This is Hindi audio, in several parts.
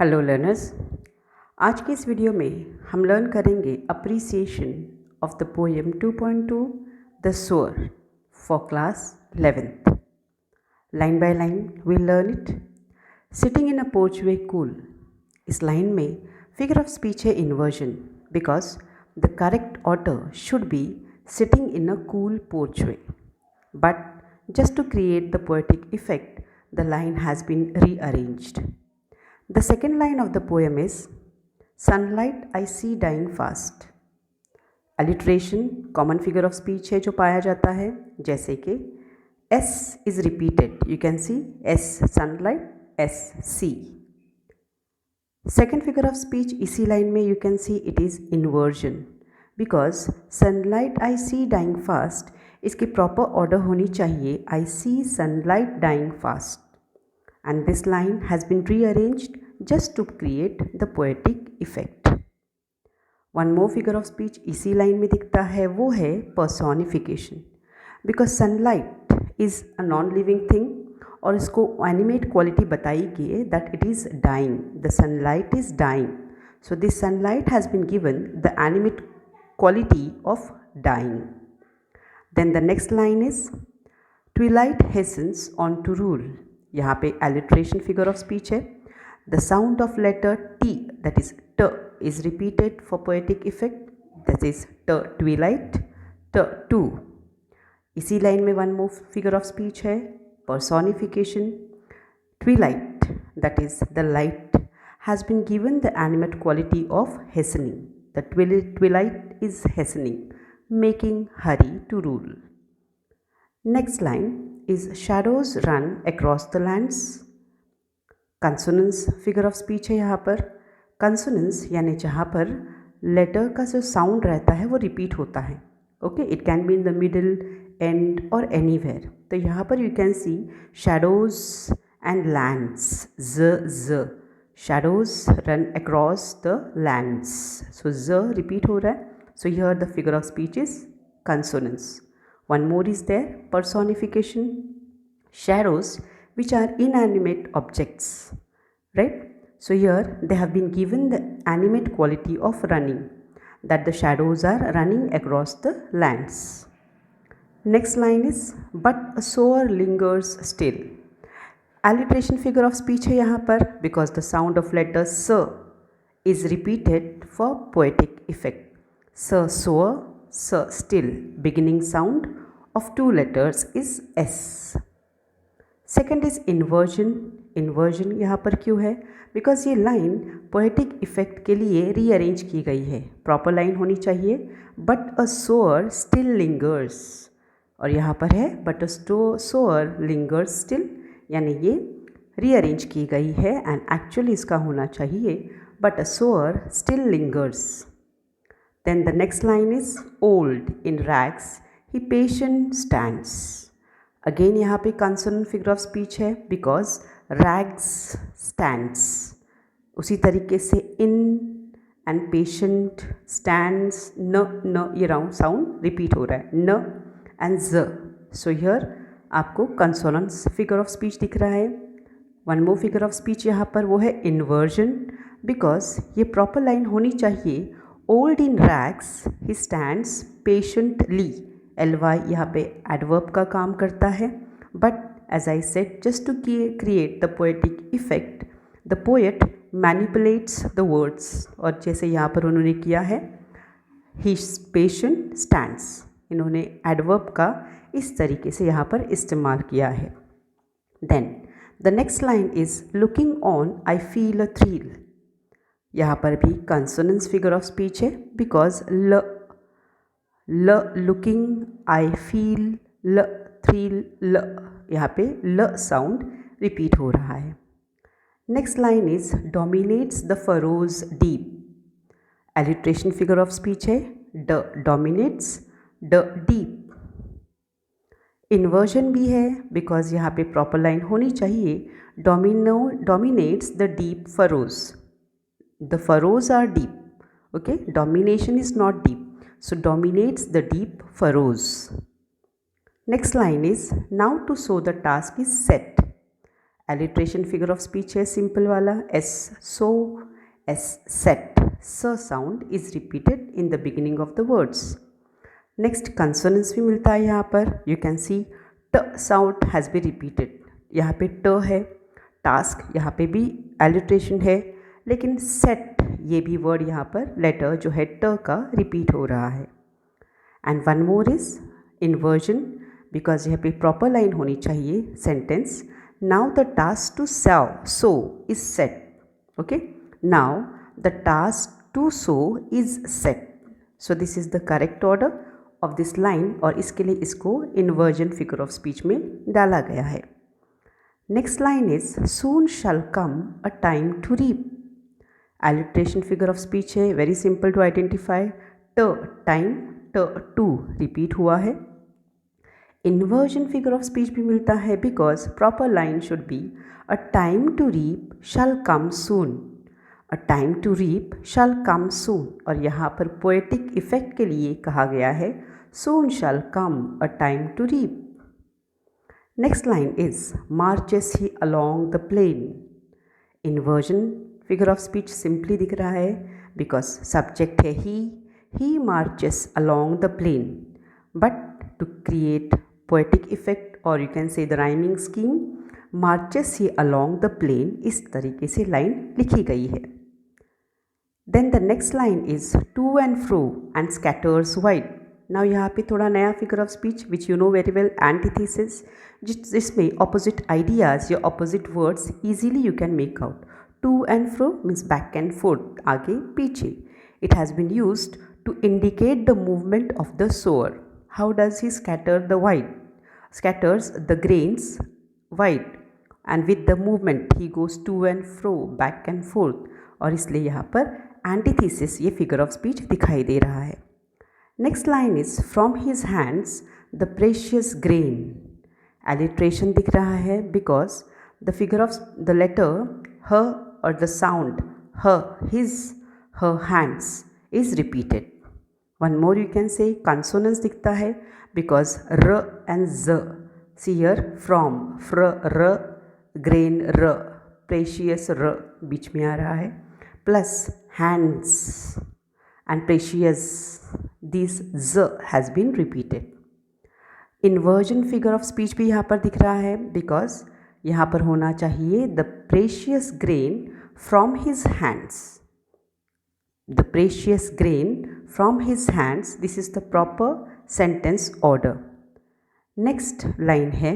हेलो लर्नर्स, आज की इस वीडियो में हम लर्न करेंगे appreciation of the poem 2.2 the sower for class 11th. Line by line we learn it. Sitting in a porchway cool. इस लाइन में फिगर ऑफ स्पीच है inversion because the correct order should be sitting in a cool porchway. But just to create the poetic effect, the line has been rearranged. The second line of the poem is Sunlight I see dying fast. Alliteration common figure of speech है जो पाया जाता है, जैसे कि S is repeated. You can see S sunlight, S see. Second figure of speech इसी line में you can see it is inversion because sunlight I see dying fast इसकी proper order होनी चाहिए I see sunlight dying fast. And this line has been rearranged just to create the poetic effect. One more figure of speech इसी line में दिखता है, वो है personification. Because sunlight is a non-living thing और इसको animate quality बताई गई है that it is dying. The sunlight is dying. So this sunlight has been given the animate quality of dying. Then the next line is twilight hastens on to rule. यहाँ पे alliteration figure of speech है. The sound of letter T, that is T, is repeated for poetic effect. That is T, twilight, T, two. इसी line में one more figure of speech है personification. Twilight, that is the light, has been given the animate quality of hastening. The twilight is hastening, making hurry to rule. Next line is shadows run across the lands. Consonance figure of speech है यहाँ पर. कंसोनेंस यानी जहाँ पर लेटर का जो साउंड रहता है वो रिपीट होता है. Okay, it can be in the middle, and और एनीवेयर. तो यहाँ पर you can see shadows and lands. The shadows run across the lands. So ज रिपीट हो रहा है. So here the figure of speech is consonance. One more is there, personification. Shadows which are inanimate objects, right? So here they have been given the animate quality of running, that the shadows are running across the lands. Next line is but a sower lingers still. Alliteration figure of speech है यहाँ पर because the sound of letter s is repeated for poetic effect. S sower, s still. Beginning sound of two letters is S. Second is inversion. Inversion यहाँ पर क्यों है? Because ये line poetic effect के लिए rearrange की गई है. Proper line होनी चाहिए but a sower still lingers. और यहाँ पर है but a sower lingers still, यानी ये rearrange की गई है and actually इसका होना चाहिए but a sower still lingers. Then the next line is old in rags he patient stands. Again यहाँ पे consonant figure of speech है because rags stands. उसी तरीके से in and patient stands, न ये राउंड साउंड रिपीट हो रहा है, न and z. So here आपको consonant figure of speech दिख रहा है. One more figure of speech यहाँ पर वो है inversion because ये proper line होनी चाहिए old in rags he stands patiently. ly यहाँ पे adverb का काम करता है but as I said just to create the poetic effect the poet manipulates the words. और जैसे यहाँ पर उन्होंने किया है his patient stands, इन्होंने adverb का इस तरीके से यहाँ पर इस्तेमाल किया है. Then the next line is looking on I feel a thrill. यहाँ पर भी consonant figure of speech है because ल looking I feel ल thrill ल, यहाँ पे ल साउंड रिपीट हो रहा है. Next line is dominates the furrows deep. alliteration figure of speech है ड dominates ड deep. inversion भी है बिकॉज यहाँ पे प्रॉपर लाइन होनी चाहिए dominates the deep furrows. The furrows are deep. Okay, domination is not deep. So dominates the deep furrows. Next line is now to sow the task is set. Alliteration figure of speech है सिंपल वाला, S so, S set, S sound is repeated in the beginning of the words. Next consonance भी मिलता है यहाँ पर, यू कैन सी ट साउंड हैज़ बी रिपीटेड, यहाँ पे ट है, टास्क यहाँ पे भी एलिट्रेशन है, लेकिन सेट ये भी वर्ड यहाँ पर लेटर जो है ट का रिपीट हो रहा है। And one more is inversion, because यहाँ पे प्रॉपर लाइन होनी चाहिए sentence, now the task to sow is set, okay, now the task to sow is set, so this is the correct order of this line, और इसके लिए इसको इन्वर्जन फिगर ऑफ स्पीच में डाला गया है। Next line is soon shall come a time to reap, alliteration figure of speech है, very simple to identify, T time, T to repeat हुआ है। इन्वर्जन फिगर ऑफ स्पीच भी मिलता है because proper line should be a time to reap shall come soon, a time to reap shall come soon, और यहाँ पर पोएटिक इफेक्ट के लिए कहा गया है soon shall come a time to reap. Next line is marches he along the plain, inversion figure of speech simply दिख रहा है बिकॉज सब्जेक्ट है he marches along the plain, but to create poetic effect और you can say the rhyming scheme, marches he along the plain, इस तरीके से लाइन लिखी गई है। Then the next line is to and fro and scatters wide, now यहाँ पे थोड़ा नया figure of speech which you know very well, antithesis, जिसमें ऑपोजिट आइडियाज या opposite words easily you can make out. To and fro means back and forth, आगे पीछे। It has been used to indicate the movement of the sower. How does he scatter the wide? Scatters the grains wide, and with the movement he goes to and fro, back and forth, और इसलिए यहाँ पर एंटीथेसिस ये फिगर ऑफ स्पीच दिखाई दे रहा है। Next line is from his hands the precious grain, alliteration दिख रहा है because the figure of the letter h और the sound h, his, her hands is repeated. One more you can say consonants दिखता है because r and z, see here from, fr, r, grain r, precious r बीच में आ रहा है, plus hands and precious, this z has been repeated. Inversion figure of speech भी यहाँ पर दिख रहा है because यहाँ पर होना चाहिए the precious grain from his hands. The precious grain from his hands, this is the proper sentence order. Next line है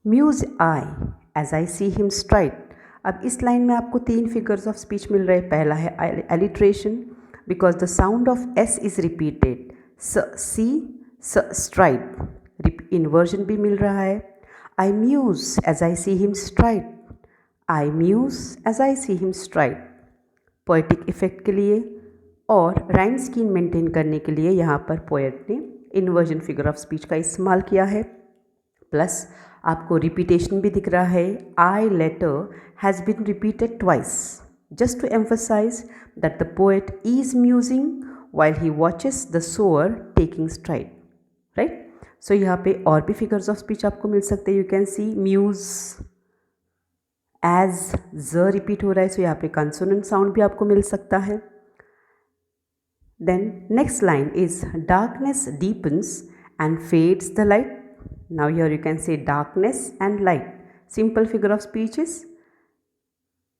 muse I as I see him stride. अब इस लाइन में आपको तीन फिगर्स ऑफ स्पीच मिल रहे हैं। पहला है alliteration because the sound of S is repeated, see stride, inversion भी मिल रहा है। I muse as I see him stride, I muse as I see him stride, poetic effect के लिए और राइम स्कीम मेंटेन करने के लिए यहाँ पर पोएट ने इन्वर्जन फिगर ऑफ स्पीच का इस्तेमाल किया है। प्लस आपको रिपीटेशन भी दिख रहा है, I letter has been repeated twice just to emphasise that the poet is musing while he watches the sower taking stride, right. So यहाँ पे और भी फिगर्स ऑफ स्पीच आपको मिल सकते हैं। You can see muse as z repeat हो रहा है, सो यहाँ पे कंसोनेंट साउंड भी आपको मिल सकता है। Then next line is darkness deepens and fades the light, now here you can say darkness and light, simple figure of speech is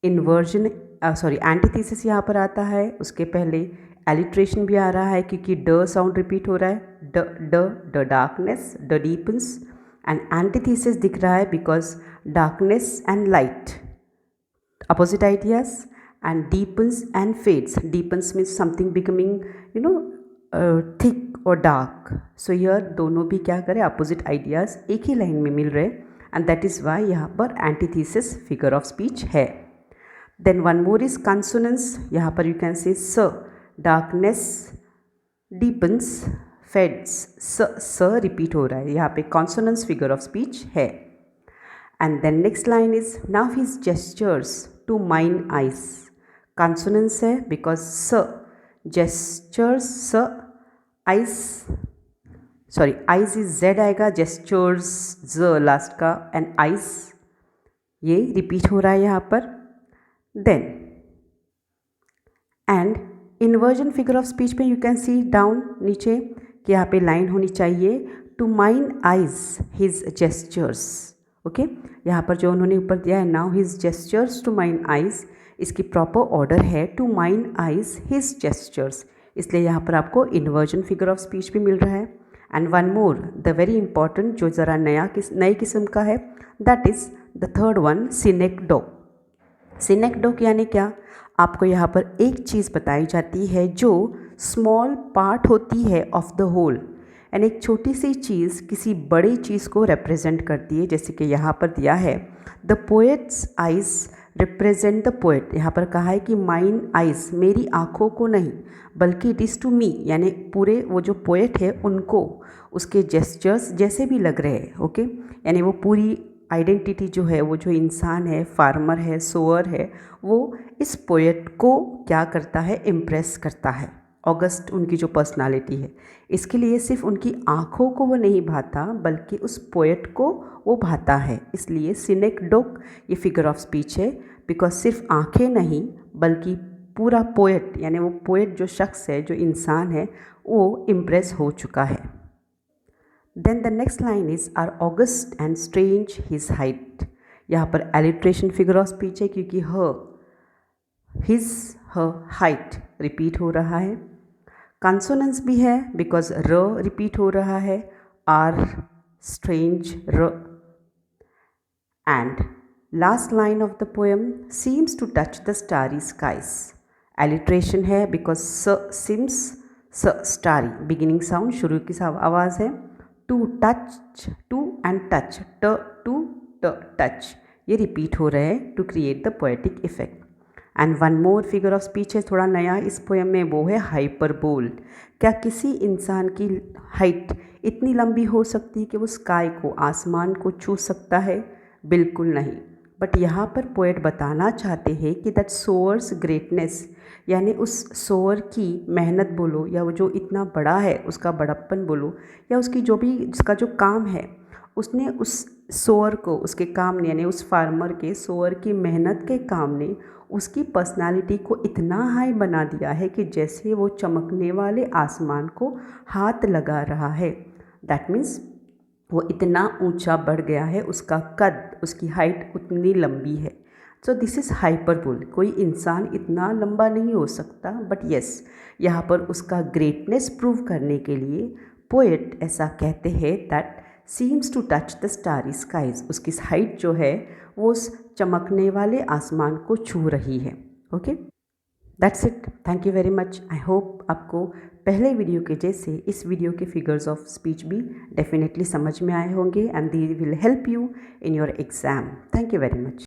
inversion, sorry antithesis यहाँ पर आता है, उसके पहले एलिट्रेशन भी आ रहा है क्योंकि ड साउंड रिपीट हो रहा है, the darkness, the deepens, and antithesis दिख रहा है because darkness and light, opposite ideas, and deepens and fades. Deepens means something becoming thick or dark. So here दोनों भी क्या करें, opposite ideas एक ही लाइन में मिल रहे, and that is why यहाँ पर antithesis figure of speech है। Then one more is consonants, यहाँ पर you can say s, darkness deepens fades, s repeat हो रहा है, यहाँ पे consonants figure of speech है। And then next line is now his gestures to mine eyes, consonants है because s, gestures s, eyes, sorry eyes is z आएगा, जेस्चर्स ज लास्ट का, एंड आइज ये रिपीट हो रहा है यहाँ पर. Then and inversion figure of speech में यू कैन सी डाउन नीचे कि यहाँ पे लाइन होनी चाहिए to mine eyes his gestures. Okay, यहाँ पर जो उन्होंने ऊपर दिया है now his gestures to mine eyes, इसकी प्रॉपर ऑर्डर है to mine eyes his gestures, इसलिए यहाँ पर आपको इन्वर्जन फिगर ऑफ स्पीच भी मिल रहा है. And one more the very important जो ज़रा नई किस्म का है, that is the third one synecdoche. Synecdoche यानी क्या, आपको यहाँ पर एक चीज़ बताई जाती है जो स्मॉल पार्ट होती है ऑफ द होल, यानी एक छोटी सी चीज़ किसी बड़ी चीज़ को रिप्रेजेंट करती है. जैसे कि यहाँ पर दिया है the poets eyes represent the poet. यहाँ पर कहा है कि माइन आइज, मेरी आँखों को नहीं बल्कि इट इज़ टू मी, यानी पूरे वो जो पोएट है उनको उसके जेस्चर्स जैसे भी लग रहे हैं. ओके, यानी वो पूरी आइडेंटिटी जो है, वो जो इंसान है, फार्मर है, सोअर है, वो इस पोएट को क्या करता है, इम्प्रेस करता है. ऑगस्ट उनकी जो पर्सनालिटी है, इसके लिए सिर्फ उनकी आँखों को वो नहीं भाता बल्कि उस पोएट को वो भाता है. इसलिए सिनेक्डोक ये फिगर ऑफ स्पीच है, बिकॉज सिर्फ आँखें नहीं बल्कि पूरा पोएट, यानी वो पोएट जो शख्स है, जो इंसान है, वो इम्प्रेस हो चुका है. Then the next line is our august and strange his height. यहाँ पर एलिट्रेशन फिगर ऑफ स्पीच है क्योंकि हिज हाइट रिपीट हो रहा है. कंसोनेंस भी है बिकॉज र रिपीट हो रहा है, R strange R. And last line of the poem seems to touch the starry skies. Alliteration है because seems starry, beginning sound शुरू की आवाज़ है. To touch, to and touch, T to T touch, ये रिपीट हो रहे हैं to create the poetic effect. And one more figure of speech है थोड़ा नया इस पोएम में, वो है हाइपरबोल. क्या किसी इंसान की हाइट इतनी लंबी हो सकती है कि वो स्काई को, आसमान को छू सकता है? बिल्कुल नहीं. बट यहाँ पर पोएट बताना चाहते हैं कि दैट सोअर्स ग्रेटनेस, यानी उस सोअर की मेहनत बोलो, या वो जो इतना बड़ा है उसका बड़प्पन बोलो, या उसकी जो भी उसका जो काम है, उसने उस सोअर को, उसके काम ने, यानी उस फार्मर के सोअर की मेहनत के काम ने उसकी पर्सनालिटी को इतना हाई बना दिया है कि जैसे वो चमकने वाले आसमान को हाथ लगा रहा है. दैट मीन्स वो इतना ऊंचा बढ़ गया है, उसका कद, उसकी हाइट उतनी लंबी है. So this is hyperbole. कोई इंसान इतना लंबा नहीं हो सकता, बट येस, यहाँ पर उसका ग्रेटनेस प्रूव करने के लिए पोएट ऐसा कहते हैं that seems to touch the starry skies. उसकी हाइट जो है वो उस चमकने वाले आसमान को छू रही है. Okay, that's it. Thank you very much. I hope आपको पहले वीडियो के जैसे इस वीडियो के फिगर्स ऑफ स्पीच भी डेफिनेटली समझ में आए होंगे, and they will help you in your exam. Thank you very much.